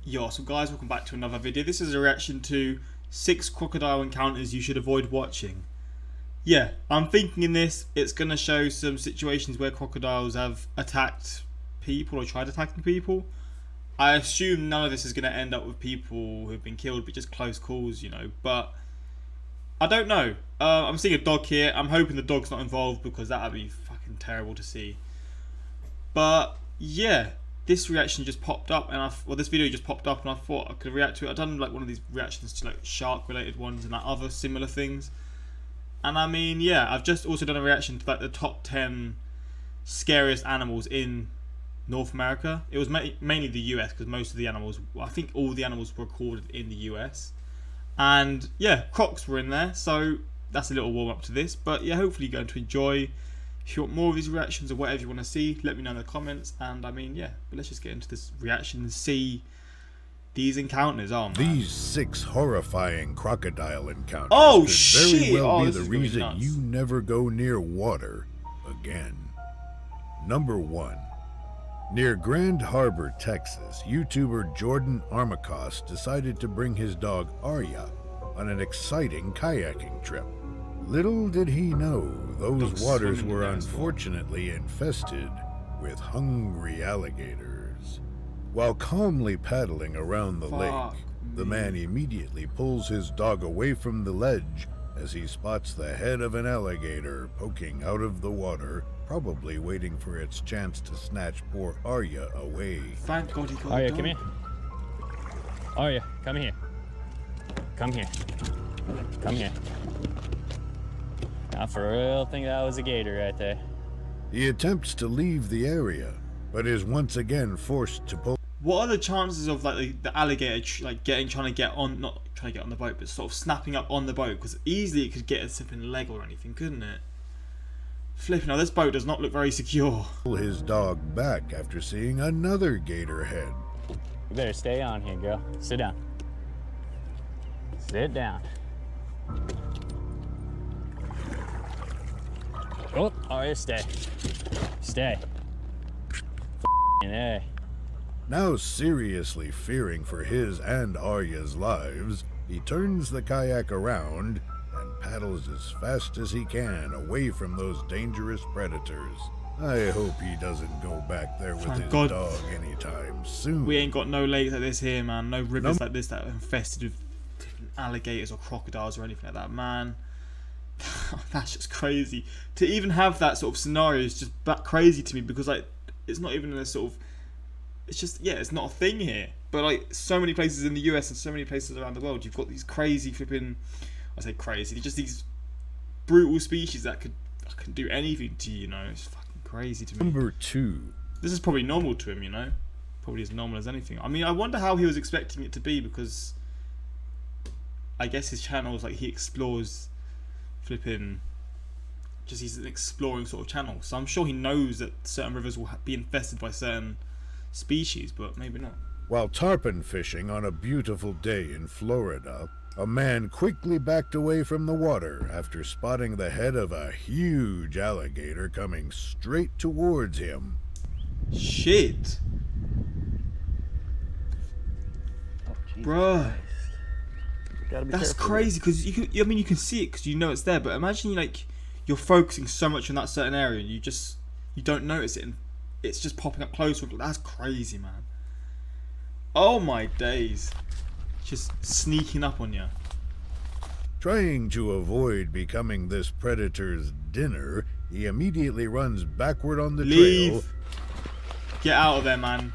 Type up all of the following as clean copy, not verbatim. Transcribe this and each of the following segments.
Yo, so guys, welcome back to another video. This is a reaction to 6 crocodile encounters you should avoid watching. Yeah, I'm thinking in this, it's going to show some situations where crocodiles have attacked people or tried attacking people. I assume none of this is going to end up with people who've been killed, but just close calls, you know. But I don't know. I'm seeing a dog here. I'm hoping the dog's not involved because that would be fucking terrible to see. But yeah, this reaction just popped up, and this video just popped up, and I thought I could react to it. I've done like one of these reactions to like shark-related ones and like other similar things. And I mean, yeah, I've just also done a reaction to like the top 10 scariest animals in North America. It was mainly the US because most of the animals, I think all the animals were recorded in the US. And yeah, crocs were in there, so that's a little warm up to this. But yeah, hopefully you're going to enjoy. If you want more of these reactions or whatever you want to see, let me know in the comments. And I mean, yeah, but let's just get into this reaction and see these encounters. Oh man. These 6 horrifying crocodile encounters could very well be this the is gonna be reason nuts. you never go near water again. Number 1. Near Grand Harbor, Texas, YouTuber Jordan Armacost decided to bring his dog Arya on an exciting kayaking trip. Little did he know those waters were unfortunately infested with hungry alligators. While calmly paddling around the lake, the man immediately pulls his dog away from the ledge as he spots the head of an alligator poking out of the water, probably waiting for its chance to snatch poor Arya away. Thank God he got Arya, the dog. come here. Arya, come here. Come here. Come here. I for real think that was a gator right there. He attempts to leave the area, but is once again forced to pull. What are the chances of like the alligator trying to get on, not trying to get on the boat, but sort of snapping up on the boat? Because easily it could get a slipping leg or anything, couldn't it? Flipping, now this boat does not look very secure. Pull his dog back after seeing another gator head. You better stay on here, girl. Sit down. Sit down. Oh, Arya, stay. Stay. F***ing Now seriously fearing for his and Arya's lives, he turns the kayak around and paddles as fast as he can away from those dangerous predators. I hope he doesn't go back there with his dog anytime soon. We ain't got no lakes like this here, man. No rivers like this that are infested with different alligators or crocodiles or anything like that, man. That's just crazy. To even have that sort of scenario is just crazy to me because like it's not even a sort of, it's just, yeah, it's not a thing here. But like so many places in the US and so many places around the world, you've got these crazy flipping, I say crazy, just these brutal species that can do anything to you, you know. It's fucking crazy to me. Number 2. This is probably normal to him, you know. Probably as normal as anything. I mean, I wonder how he was expecting it to be because I guess his channel is like he explores flipping, just he's an exploring sort of channel. So I'm sure he knows that certain rivers will be infested by certain species, but maybe not. While tarpon fishing on a beautiful day in Florida, a man quickly backed away from the water after spotting the head of a huge alligator coming straight towards him. Shit. Bruh. That's crazy because I mean you can see it because you know it's there, but imagine you're focusing so much on that certain area and you don't notice it and it's just popping up closer. That's crazy, man. Oh my days. Just sneaking up on you. Trying to avoid becoming this predator's dinner, he immediately runs backward on the trail. Get out of there, man.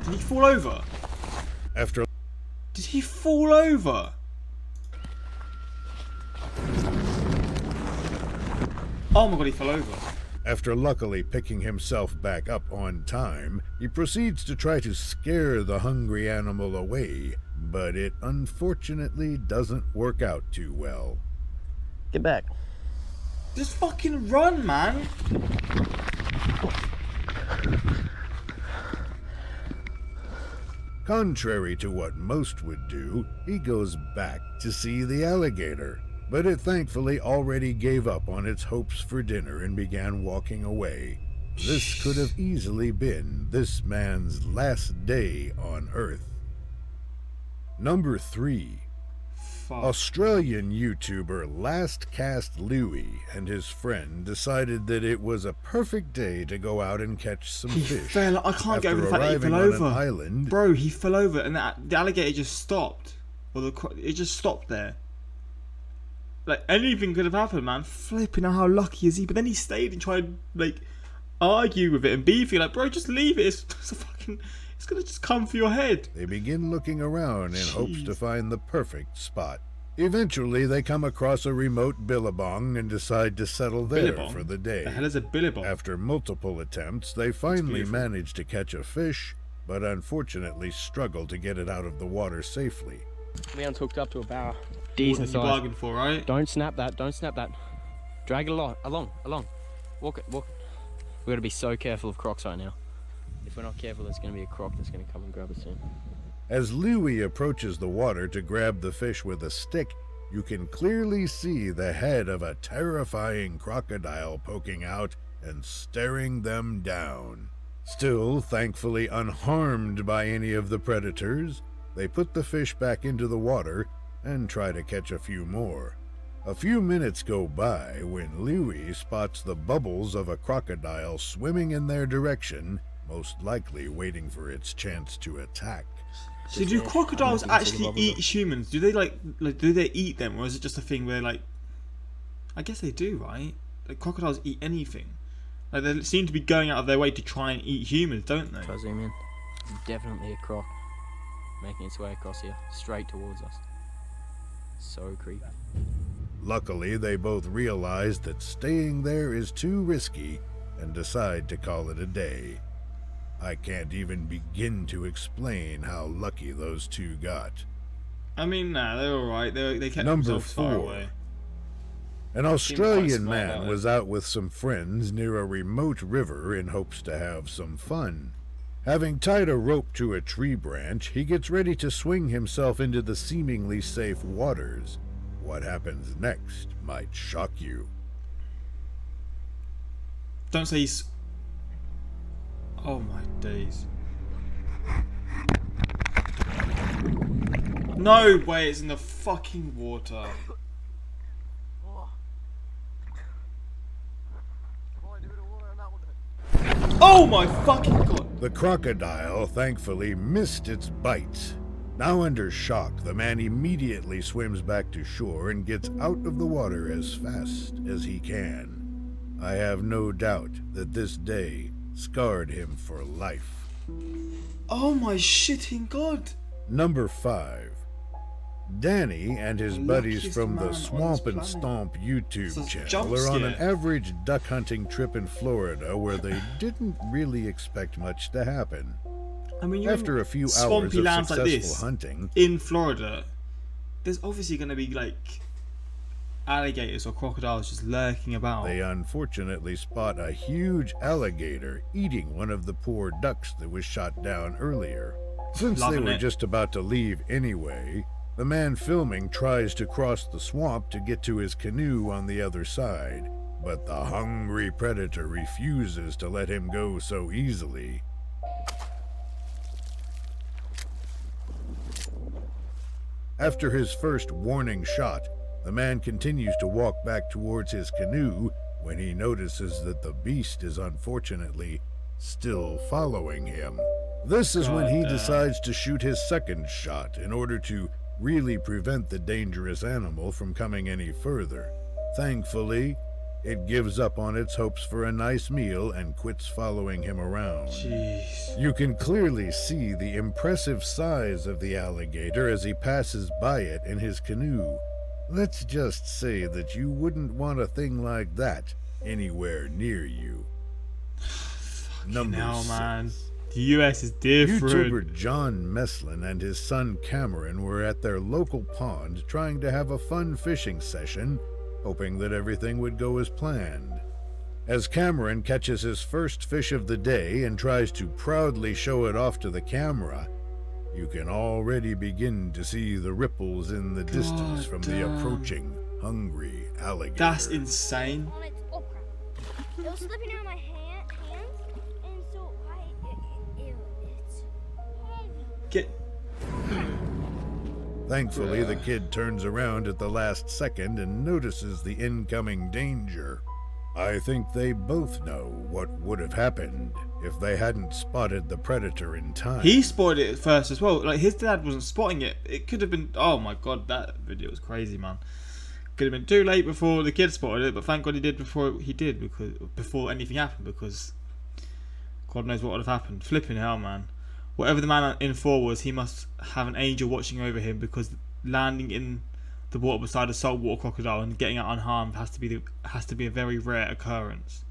Did he fall over? Did he fall over? Oh my god, he fell over. After luckily picking himself back up on time, he proceeds to try to scare the hungry animal away, but it unfortunately doesn't work out too well. Get back. Just fucking run, man. Contrary to what most would do, he goes back to see the alligator, but it thankfully already gave up on its hopes for dinner and began walking away. This could have easily been this man's last day on Earth. Number 3. Fuck. Australian YouTuber Last Cast Louie and his friend decided that it was a perfect day to go out and catch some He fish. fell. I can't get over the After fact that he arriving fell on over. an island, Bro, he fell over, and the alligator just stopped. Or it just stopped there. Like, anything could have happened, man. Flipping out, how lucky is he? But then he stayed and tried, like, argue with it and beef you. Like, bro, just leave it. It's a fucking... It's gonna just come for your head. they begin looking around in hopes to find the perfect spot. Eventually, they come across a remote billabong and decide to settle there Billabong? for the day. The hell is a billabong? After multiple attempts, they finally beautiful. manage to catch a fish, but unfortunately struggle to get it out of the water safely. Leon's hooked up to a barra. What Decent did you size. bargain for, right? Don't snap that. Don't snap that. Drag it along. Walk it. We got to be so careful of crocs right now. If we're not careful, there's going to be a croc that's going to come and grab us soon. As Louie approaches the water to grab the fish with a stick, you can clearly see the head of a terrifying crocodile poking out and staring them down. Still, thankfully unharmed by any of the predators, they put the fish back into the water and try to catch a few more. A few minutes go by when Louie spots the bubbles of a crocodile swimming in their direction, most likely waiting for its chance to attack. So do crocodiles I'm not gonna actually take a eat bubble. humans? Do they like do they eat them, or is it just a thing where like? I guess they do, right? Like crocodiles eat anything. Like they seem to be going out of their way to try and eat humans, don't they? Try to zoom in. Definitely a croc making its way across here, straight towards us. So creepy. Luckily, they both realize that staying there is too risky and decide to call it a day. I can't even begin to explain how lucky those two got. I mean, nah, they're all right. They kept Number themselves far 4. away. An quite Australian smart man about it. was out with some friends near a remote river in hopes to have some fun. Having tied a rope to a tree branch, he gets ready to swing himself into the seemingly safe waters. What happens next might shock you. Don't say he's. Oh my days. No way, it's in the fucking water. Oh my fucking god. The crocodile thankfully missed its bite. Now under shock, the man immediately swims back to shore and gets out of the water as fast as he can. I have no doubt that this day scarred him for life. Oh my shitting god. Number 5. Danny and his The buddies luckiest from man the on Swamp this and planet. Stomp YouTube It's a channel jump are on an scare. average duck hunting trip in Florida where they didn't really expect much to happen. I mean, you're After in a few hours swampy of lands like successful this hunting, in Florida, there's obviously going to be like alligators or crocodiles just lurking about. they unfortunately spot a huge alligator eating one of the poor ducks that was shot down earlier. Since they Loving were it. just about to leave anyway, the man filming tries to cross the swamp to get to his canoe on the other side, but the hungry predator refuses to let him go so easily. After his first warning shot, the man continues to walk back towards his canoe when he notices that the beast is unfortunately still following him. This is when he God damn. decides to shoot his second shot in order to really prevent the dangerous animal from coming any further. Thankfully, it gives up on its hopes for a nice meal and quits following him around. Jeez. You can clearly see the impressive size of the alligator as he passes by it in his canoe. Let's just say that you wouldn't want a thing like that anywhere near you. Number Now, 6. man, the US is different. YouTuber John Meslin and his son Cameron were at their local pond trying to have a fun fishing session, hoping that everything would go as planned. As Cameron catches his first fish of the day and tries to proudly show it off to the camera, you can already begin to see the ripples in the distance from the damn. approaching hungry alligator. That's insane. on its oh crap. It was slipping out of my hands Get. Thankfully, the kid turns around at the last second and notices the incoming danger. I think they both know what would have happened if they hadn't spotted the predator in time. He spotted it at first as well. Like, his dad wasn't spotting it. It could have been. Oh my god, that video was crazy, man. Could have been too late before the kid spotted it, but thank God he did before anything happened, because God knows what would have happened. Flipping hell, man. Whatever the man in 4 was, he must have an angel watching over him, because landing in the water beside a saltwater crocodile and getting out unharmed has to be a very rare occurrence.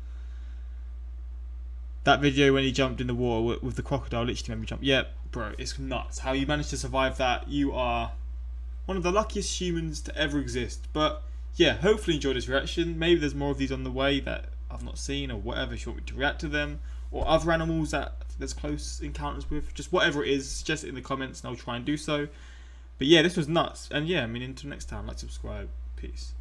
That video when he jumped in the water with the crocodile literally made me jump. Yeah, bro, it's nuts. How you managed to survive that, you are one of the luckiest humans to ever exist. But yeah, hopefully you enjoyed this reaction. Maybe there's more of these on the way that I've not seen, or whatever, if you want me to react to them, or other animals that there's close encounters with. Just whatever it is, suggest it in the comments and I'll try and do so. But yeah, this was nuts. And yeah, I mean, until next time, like, subscribe. Peace.